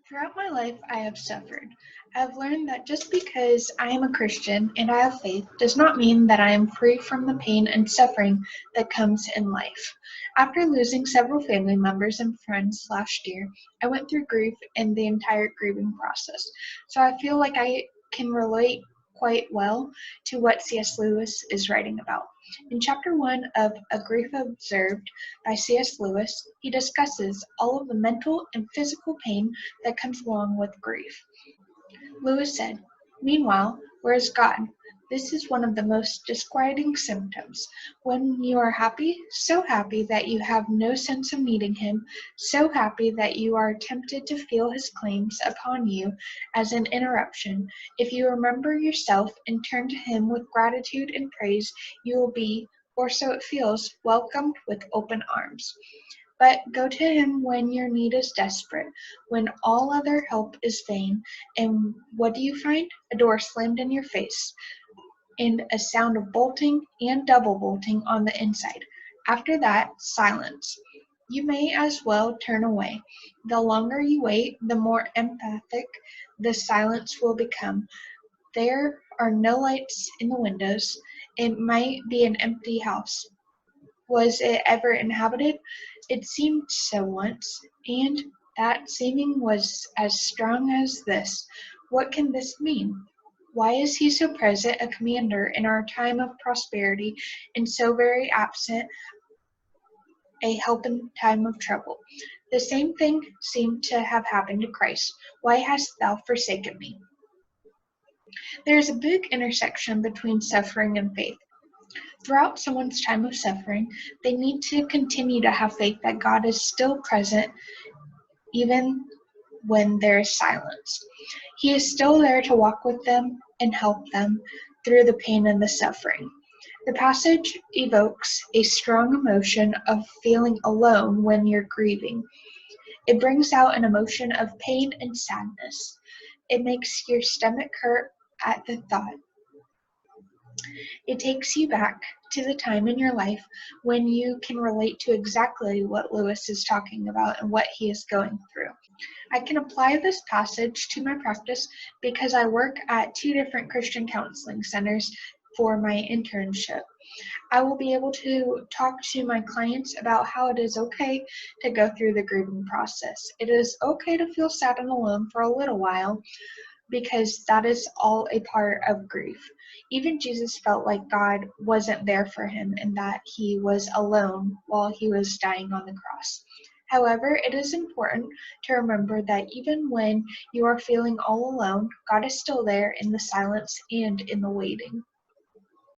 Throughout my life, I have suffered. I have learned that just because I am a Christian and I have faith does not mean that I am free from the pain and suffering that comes in life. After losing several family members and friends last year, I went through grief and the entire grieving process. So I feel like I can relate quite well to what C.S. Lewis is writing about. In chapter 1 of A Grief Observed by C.S. Lewis, he discusses all of the mental and physical pain that comes along with grief. Lewis said, "Meanwhile, where is God? This is one of the most disquieting symptoms. When you are happy, so happy that you have no sense of needing Him, so happy that you are tempted to feel His claims upon you as an interruption, if you remember yourself and turn to Him with gratitude and praise, you will be, or so it feels, welcomed with open arms. But go to Him when your need is desperate, when all other help is vain, and what do you find? A door slammed in your face, and a sound of bolting and double bolting on the inside. After that, silence. You may as well turn away. The longer you wait, the more emphatic the silence will become. There are no lights in the windows. It might be an empty house. Was it ever inhabited? It seemed so once, and that seeming was as strong as this. What can this mean? Why is he so present a commander in our time of prosperity, and so very absent a help in time of trouble? The same thing seemed to have happened to Christ. Why hast thou forsaken me? There is a big intersection between suffering and faith. Throughout someone's time of suffering, they need to continue to have faith that God is still present even when there is silence. He is still there to walk with them and help them through the pain and the suffering. The passage evokes a strong emotion of feeling alone when you're grieving. It brings out an emotion of pain and sadness. It makes your stomach hurt at the thought. It takes you back to the time in your life when you can relate to exactly what Lewis is talking about and what he is going through. I can apply this passage to my practice because I work at two different Christian counseling centers for my internship. I will be able to talk to my clients about how it is okay to go through the grieving process. It is okay to feel sad and alone for a little while, because that is all a part of grief. Even Jesus felt like God wasn't there for him and that he was alone while he was dying on the cross. However, it is important to remember that even when you are feeling all alone, God is still there in the silence and in the waiting.